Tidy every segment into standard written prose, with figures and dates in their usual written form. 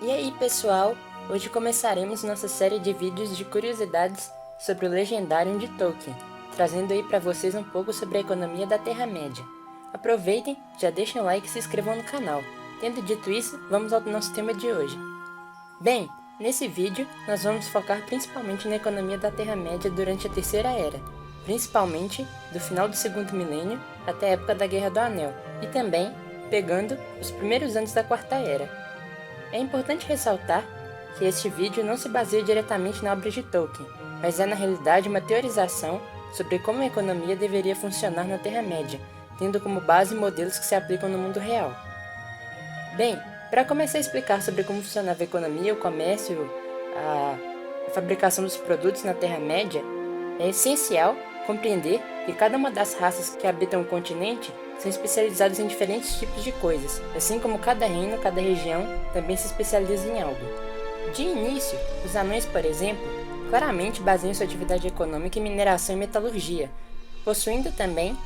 E aí pessoal, hoje começaremos nossa série de vídeos de curiosidades sobre o Legendarium de Tolkien, trazendo aí para vocês um pouco sobre a economia da Terra-média. Aproveitem, já deixem o like e se inscrevam no canal. Tendo dito isso, vamos ao nosso tema de hoje. Bem, nesse vídeo nós vamos focar principalmente na economia da Terra-média durante a Terceira Era, principalmente do final do segundo milênio até a época da Guerra do Anel, e também pegando os primeiros anos da Quarta Era. É importante ressaltar que este vídeo não se baseia diretamente na obra de Tolkien, mas é na realidade uma teorização sobre como a economia deveria funcionar na Terra-média, tendo como base modelos que se aplicam no mundo real. Bem, para começar a explicar sobre como funcionava a economia, o comércio, a fabricação dos produtos na Terra-média, é essencial compreender que cada uma das raças que habitam o continente são especializadas em diferentes tipos de coisas, assim como cada reino, cada região também se especializa em algo. De início, os anões, por exemplo, claramente baseiam sua atividade econômica em mineração e metalurgia, possuindo também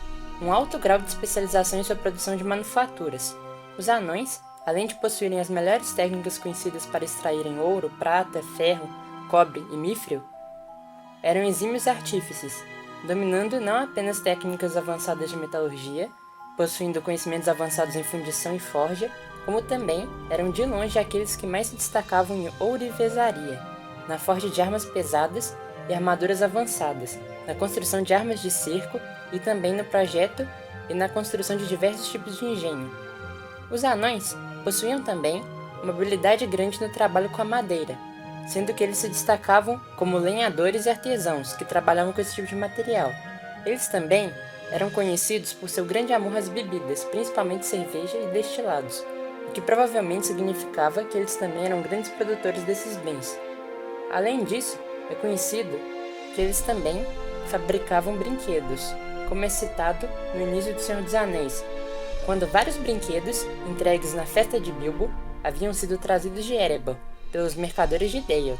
um alto grau de especialização em sua produção de manufaturas. Os anões, além de possuírem as melhores técnicas conhecidas para extraírem ouro, prata, ferro, cobre e mifril, eram exímios artífices, dominando não apenas técnicas avançadas de metalurgia, possuindo conhecimentos avançados em fundição e forja, como também eram de longe aqueles que mais se destacavam em ourivesaria, na forja de armas pesadas e armaduras avançadas, na construção de armas de cerco e também no projeto e na construção de diversos tipos de engenho. Os anões possuíam também uma habilidade grande no trabalho com a madeira, sendo que eles se destacavam como lenhadores e artesãos que trabalhavam com esse tipo de material. Eles também eram conhecidos por seu grande amor às bebidas, principalmente cerveja e destilados, o que provavelmente significava que eles também eram grandes produtores desses bens. Além disso, é conhecido que eles também fabricavam brinquedos, como é citado no início do Senhor dos Anéis, quando vários brinquedos entregues na festa de Bilbo haviam sido trazidos de Erebor pelos mercadores de Dale.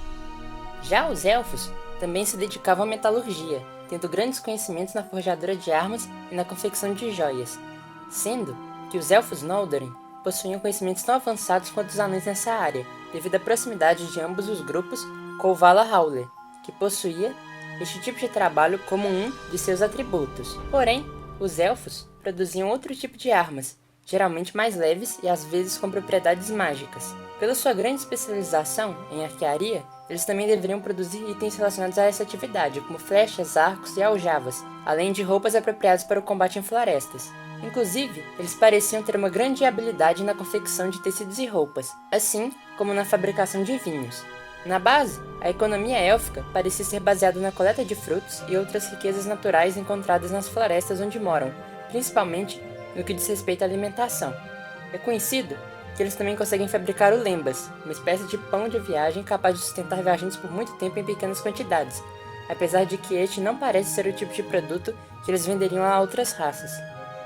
Já os elfos também se dedicavam à metalurgia, tendo grandes conhecimentos na forjadura de armas e na confecção de joias, sendo que os elfos Noldorin possuíam conhecimentos tão avançados quanto os anões nessa área, devido à proximidade de ambos os grupos com o Vala Hauler, que possuía este tipo de trabalho como um de seus atributos. Porém, os elfos produziam outro tipo de armas, geralmente mais leves e às vezes com propriedades mágicas. Pela sua grande especialização em arquearia, eles também deveriam produzir itens relacionados a essa atividade, como flechas, arcos e aljavas, além de roupas apropriadas para o combate em florestas. Inclusive, eles pareciam ter uma grande habilidade na confecção de tecidos e roupas, assim como na fabricação de vinhos. Na base, a economia élfica parecia ser baseada na coleta de frutos e outras riquezas naturais encontradas nas florestas onde moram, principalmente no que diz respeito à alimentação. É conhecido que eles também conseguem fabricar o lembas, uma espécie de pão de viagem capaz de sustentar viajantes por muito tempo em pequenas quantidades, apesar de que este não parece ser o tipo de produto que eles venderiam a outras raças,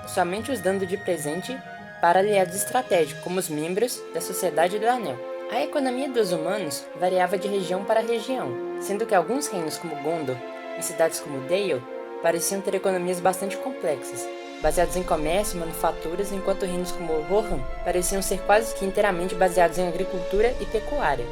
somente os dando de presente para aliados estratégicos, como os membros da Sociedade do Anel. A economia dos humanos variava de região para região, sendo que alguns reinos como Gondor e cidades como Dale pareciam ter economias bastante complexas, baseados em comércio e manufaturas, enquanto reinos como Rohan pareciam ser quase que inteiramente baseados em agricultura e pecuária.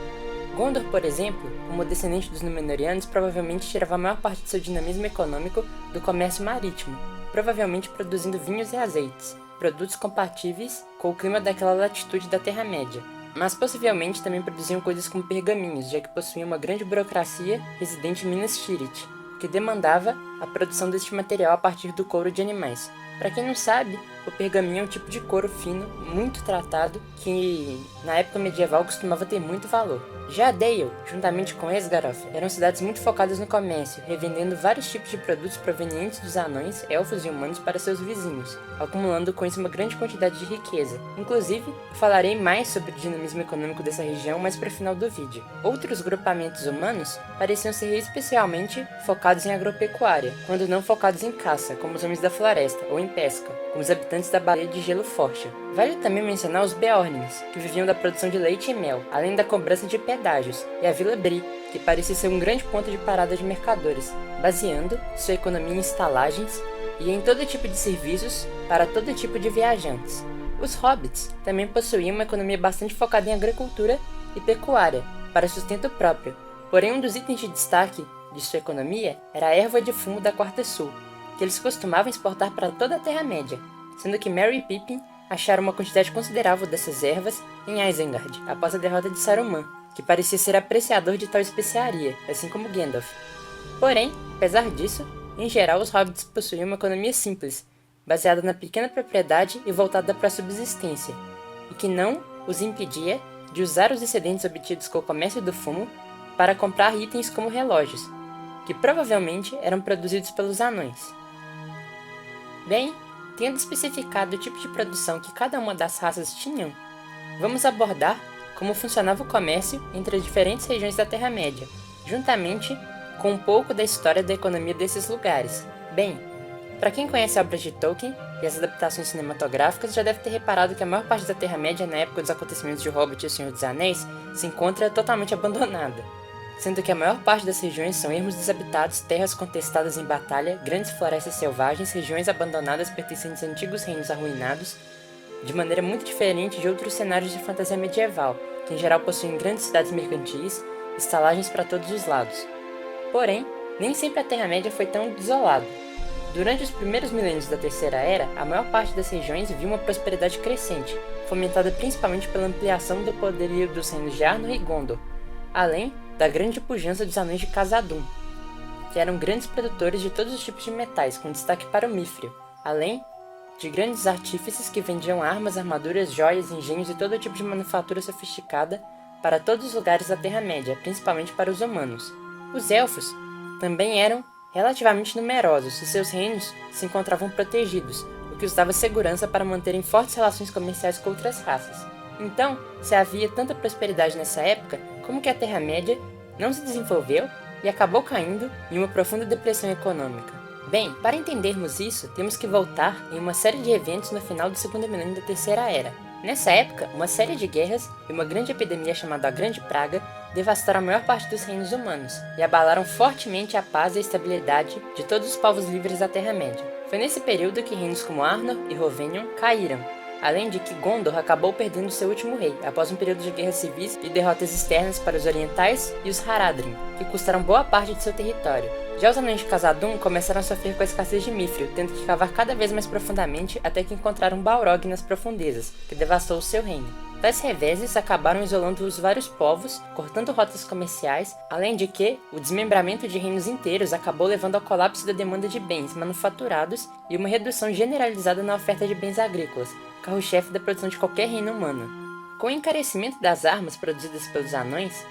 Gondor, por exemplo, como descendente dos Númenóreanos, provavelmente tirava a maior parte de seu dinamismo econômico do comércio marítimo, provavelmente produzindo vinhos e azeites, produtos compatíveis com o clima daquela latitude da Terra-média, mas possivelmente também produziam coisas como pergaminhos, já que possuíam uma grande burocracia residente em Minas Tirith, que demandava a produção deste material a partir do couro de animais. Para quem não sabe, o pergaminho é um tipo de couro fino, muito tratado, que na época medieval costumava ter muito valor. Já Dale, juntamente com Esgaroth, eram cidades muito focadas no comércio, revendendo vários tipos de produtos provenientes dos anões, elfos e humanos para seus vizinhos, acumulando com isso uma grande quantidade de riqueza. Inclusive, eu falarei mais sobre o dinamismo econômico dessa região mais para o final do vídeo. Outros grupamentos humanos pareciam ser especialmente focados em agropecuária, quando não focados em caça, como os homens da floresta, ou em pesca, como os habitantes da Baía de Gelo Forte. Vale também mencionar os Beornings, que viviam da produção de leite e mel, além da cobrança de pedágios, e a Vila Bree, que parecia ser um grande ponto de parada de mercadores, baseando sua economia em estalagens e em todo tipo de serviços para todo tipo de viajantes. Os hobbits também possuíam uma economia bastante focada em agricultura e pecuária, para sustento próprio. Porém, um dos itens de destaque de sua economia era a erva de fumo da Quarta Sul, que eles costumavam exportar para toda a Terra-média, sendo que Merry e Pippin acharam uma quantidade considerável dessas ervas em Isengard, após a derrota de Saruman, que parecia ser apreciador de tal especiaria, assim como Gandalf. Porém, apesar disso, em geral os hobbits possuíam uma economia simples, baseada na pequena propriedade e voltada para a subsistência, o que não os impedia de usar os excedentes obtidos com o comércio do fumo para comprar itens como relógios, que provavelmente eram produzidos pelos anões. Bem, tendo especificado o tipo de produção que cada uma das raças tinham, vamos abordar como funcionava o comércio entre as diferentes regiões da Terra-média, juntamente com um pouco da história da economia desses lugares. Bem, para quem conhece obras de Tolkien e as adaptações cinematográficas, já deve ter reparado que a maior parte da Terra-média na época dos acontecimentos de Hobbit e O Senhor dos Anéis se encontra totalmente abandonada, sendo que a maior parte das regiões são ermos desabitados, terras contestadas em batalha, grandes florestas selvagens, regiões abandonadas pertencentes a antigos reinos arruinados, de maneira muito diferente de outros cenários de fantasia medieval, que em geral possuem grandes cidades mercantis, estalagens para todos os lados. Porém, nem sempre a Terra-média foi tão desolada. Durante os primeiros milênios da Terceira Era, a maior parte das regiões viu uma prosperidade crescente, fomentada principalmente pela ampliação do poderio dos reinos de Arnor e Gondor, além da grande pujança dos anões de Khazad-dûm, que eram grandes produtores de todos os tipos de metais, com destaque para o mifril, além de grandes artífices que vendiam armas, armaduras, joias, engenhos e todo tipo de manufatura sofisticada para todos os lugares da Terra-média, principalmente para os humanos. Os elfos também eram relativamente numerosos e seus reinos se encontravam protegidos, o que os dava segurança para manterem fortes relações comerciais com outras raças. Então, se havia tanta prosperidade nessa época, como que a Terra-média não se desenvolveu e acabou caindo em uma profunda depressão econômica? Bem, para entendermos isso, temos que voltar em uma série de eventos no final do segundo milênio da Terceira Era. Nessa época, uma série de guerras e uma grande epidemia chamada a Grande Praga devastaram a maior parte dos reinos humanos e abalaram fortemente a paz e a estabilidade de todos os povos livres da Terra-média. Foi nesse período que reinos como Arnor e Rhovenion caíram, além de que Gondor acabou perdendo seu último rei, após um período de guerras civis e derrotas externas para os Orientais e os Haradrim, que custaram boa parte de seu território. Já os anões de Khazad-dûm começaram a sofrer com a escassez de mifril, tendo que cavar cada vez mais profundamente até que encontraram Balrog nas profundezas, que devastou o seu reino. Tais reveses acabaram isolando os vários povos, cortando rotas comerciais, além de que o desmembramento de reinos inteiros acabou levando ao colapso da demanda de bens manufaturados e uma redução generalizada na oferta de bens agrícolas, carro-chefe da produção de qualquer reino humano. Com o encarecimento das armas produzidas pelos anões,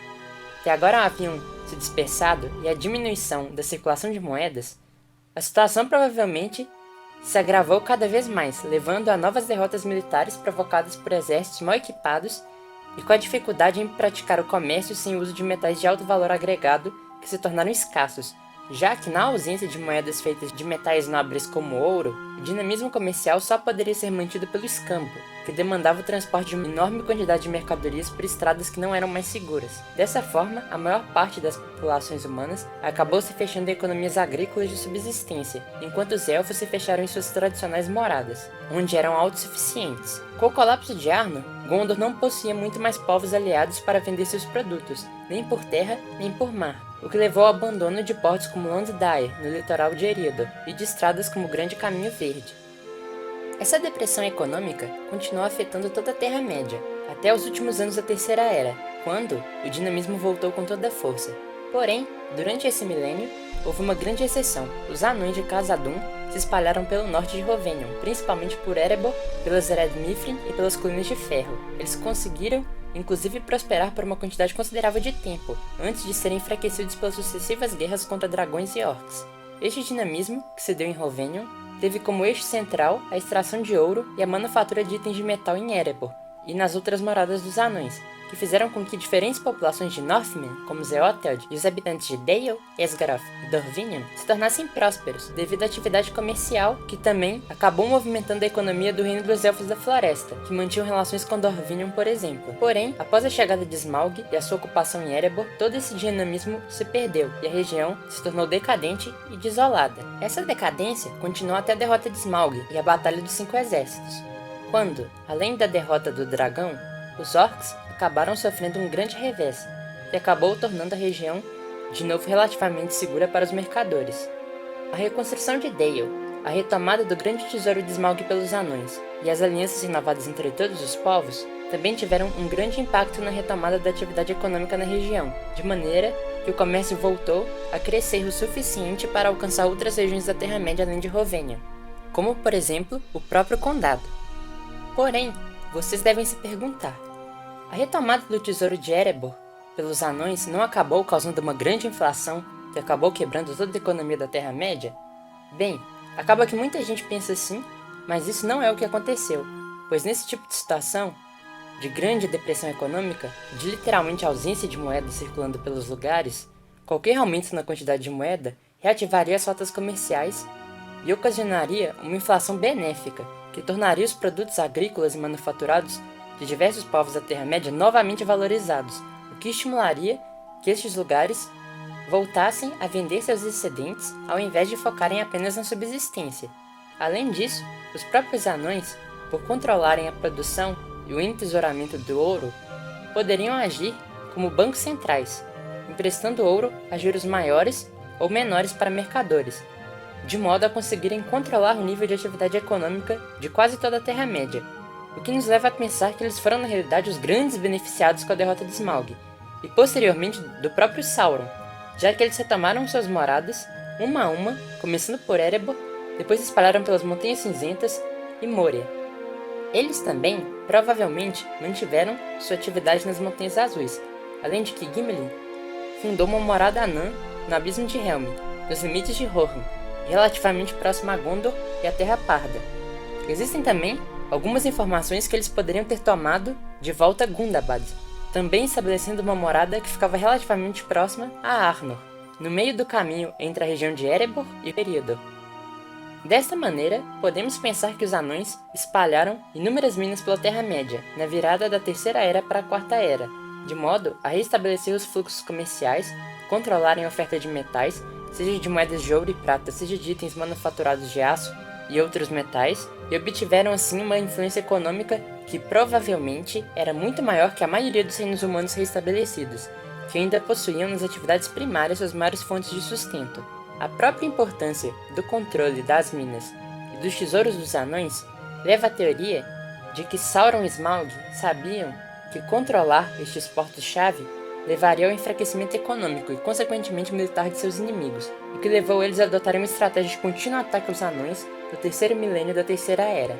que agora haviam se dispersado, e a diminuição da circulação de moedas, a situação provavelmente se agravou cada vez mais, levando a novas derrotas militares provocadas por exércitos mal equipados e com a dificuldade em praticar o comércio sem o uso de metais de alto valor agregado que se tornaram escassos, já que na ausência de moedas feitas de metais nobres como ouro, o dinamismo comercial só poderia ser mantido pelo escambo, que demandava o transporte de uma enorme quantidade de mercadorias por estradas que não eram mais seguras. Dessa forma, a maior parte das populações humanas acabou se fechando em economias agrícolas de subsistência, enquanto os elfos se fecharam em suas tradicionais moradas, onde eram autossuficientes. Com o colapso de Arnor, Gondor não possuía muito mais povos aliados para vender seus produtos, nem por terra nem por mar, o que levou ao abandono de portos como Londdire, no litoral de Eriador, e de estradas como o Grande Caminho Verde. Essa depressão econômica continuou afetando toda a Terra-média, até os últimos anos da Terceira Era, quando o dinamismo voltou com toda a força. Porém, durante esse milênio, houve uma grande exceção. Os anões de Khazad-dûm se espalharam pelo norte de Rhovenion, principalmente por Erebor, pelas Ered Mithrin e pelas Colinas de Ferro. Eles conseguiram inclusive prosperar por uma quantidade considerável de tempo, antes de serem enfraquecidos pelas sucessivas guerras contra dragões e orcs. Este dinamismo, que se deu em Rhovenion, teve como eixo central a extração de ouro e a manufatura de itens de metal em Erebor, e nas outras moradas dos anões, que fizeram com que diferentes populações de Northmen, como os Eotheld e os habitantes de Dale, Esgaroth e Dorvinion, se tornassem prósperos, devido à atividade comercial, que também acabou movimentando a economia do reino dos Elfos da Floresta, que mantinham relações com Dorvinion, por exemplo. Porém, após a chegada de Smaug e a sua ocupação em Erebor, todo esse dinamismo se perdeu, e a região se tornou decadente e desolada. Essa decadência continuou até a derrota de Smaug e a Batalha dos Cinco Exércitos, quando, além da derrota do dragão, os orcs acabaram sofrendo um grande revés, que acabou tornando a região de novo relativamente segura para os mercadores. A reconstrução de Dale, a retomada do grande tesouro de Smaug pelos anões e as alianças renovadas entre todos os povos também tiveram um grande impacto na retomada da atividade econômica na região, de maneira que o comércio voltou a crescer o suficiente para alcançar outras regiões da Terra-média além de Rovênia, como, por exemplo, o próprio Condado. Porém, vocês devem se perguntar, a retomada do tesouro de Erebor pelos anões não acabou causando uma grande inflação que acabou quebrando toda a economia da Terra-média? Bem, acaba que muita gente pensa assim, mas isso não é o que aconteceu, pois nesse tipo de situação, de grande depressão econômica, de literalmente ausência de moeda circulando pelos lugares, qualquer aumento na quantidade de moeda reativaria as rotas comerciais e ocasionaria uma inflação benéfica, que tornaria os produtos agrícolas e manufaturados de diversos povos da Terra-média novamente valorizados, o que estimularia que estes lugares voltassem a vender seus excedentes ao invés de focarem apenas na subsistência. Além disso, os próprios anões, por controlarem a produção e o entesouramento do ouro, poderiam agir como bancos centrais, emprestando ouro a juros maiores ou menores para mercadores, de modo a conseguirem controlar o nível de atividade econômica de quase toda a Terra-média, o que nos leva a pensar que eles foram na realidade os grandes beneficiados com a derrota de Smaug, e posteriormente do próprio Sauron, já que eles retomaram suas moradas, uma a uma, começando por Erebor, depois se espalharam pelas Montanhas Cinzentas e Moria. Eles também, provavelmente, mantiveram sua atividade nas Montanhas Azuis, além de que Gimli fundou uma morada anã no Abismo de Helm, nos limites de Rohan, relativamente próximo a Gondor e a Terra Parda. Existem também algumas informações que eles poderiam ter tomado de volta a Gundabad, também estabelecendo uma morada que ficava relativamente próxima a Arnor, no meio do caminho entre a região de Erebor e Período. Desta maneira, podemos pensar que os anões espalharam inúmeras minas pela Terra-média, na virada da Terceira Era para a Quarta Era, de modo a restabelecer os fluxos comerciais, controlarem a oferta de metais, seja de moedas de ouro e prata, seja de itens manufaturados de aço e outros metais, e obtiveram assim uma influência econômica que provavelmente era muito maior que a maioria dos reinos humanos restabelecidos, que ainda possuíam nas atividades primárias suas maiores fontes de sustento. A própria importância do controle das minas e dos tesouros dos anões leva à teoria de que Sauron e Smaug sabiam que controlar estes portos-chave levaria ao enfraquecimento econômico e, consequentemente, militar de seus inimigos, o que levou eles a adotarem uma estratégia de contínuo ataque aos anões no terceiro milênio da Terceira Era.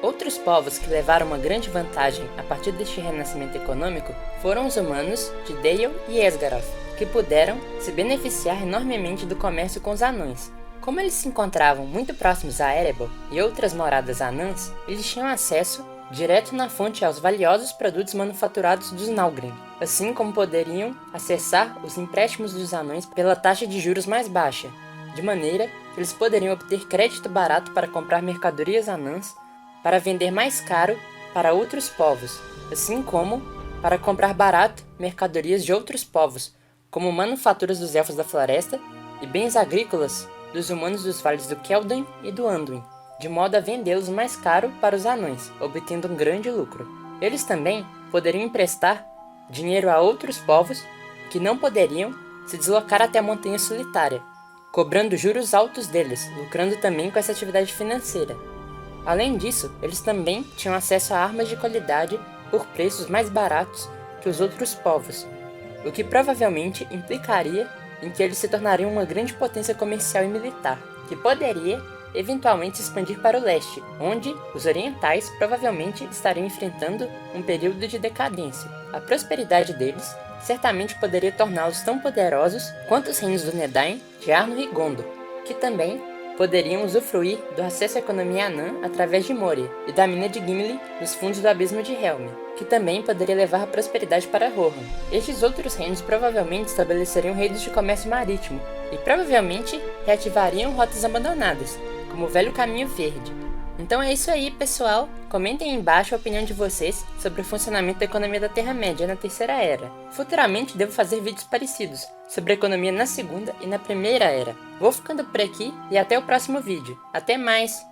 Outros povos que levaram uma grande vantagem a partir deste renascimento econômico foram os humanos de Dale e Esgaroth, que puderam se beneficiar enormemente do comércio com os anões. Como eles se encontravam muito próximos a Erebor e outras moradas anãs, eles tinham acesso direto na fonte aos valiosos produtos manufaturados dos Nalgrim, assim como poderiam acessar os empréstimos dos anões pela taxa de juros mais baixa, de maneira que eles poderiam obter crédito barato para comprar mercadorias anãs para vender mais caro para outros povos, assim como para comprar barato mercadorias de outros povos, como manufaturas dos Elfos da Floresta e bens agrícolas dos humanos dos vales do Queldan e do Anduin, de modo a vendê-los mais caro para os anões, obtendo um grande lucro. Eles também poderiam emprestar dinheiro a outros povos que não poderiam se deslocar até a Montanha Solitária, cobrando juros altos deles, lucrando também com essa atividade financeira. Além disso, eles também tinham acesso a armas de qualidade por preços mais baratos que os outros povos, o que provavelmente implicaria em que eles se tornariam uma grande potência comercial e militar, que poderia eventualmente se expandir para o leste, onde os orientais provavelmente estariam enfrentando um período de decadência. A prosperidade deles certamente poderia torná-los tão poderosos quanto os reinos do Nedain, de Arnor e Gondor, que também poderiam usufruir do acesso à economia anã através de Moria e da mina de Gimli nos fundos do Abismo de Helm, que também poderia levar a prosperidade para Rohan. Estes outros reinos provavelmente estabeleceriam redes de comércio marítimo e provavelmente reativariam rotas abandonadas, como o velho Caminho Verde. Então é isso aí, pessoal. Comentem aí embaixo a opinião de vocês sobre o funcionamento da economia da Terra-média na Terceira Era. Futuramente devo fazer vídeos parecidos sobre a economia na Segunda e na Primeira Era. Vou ficando por aqui e até o próximo vídeo. Até mais!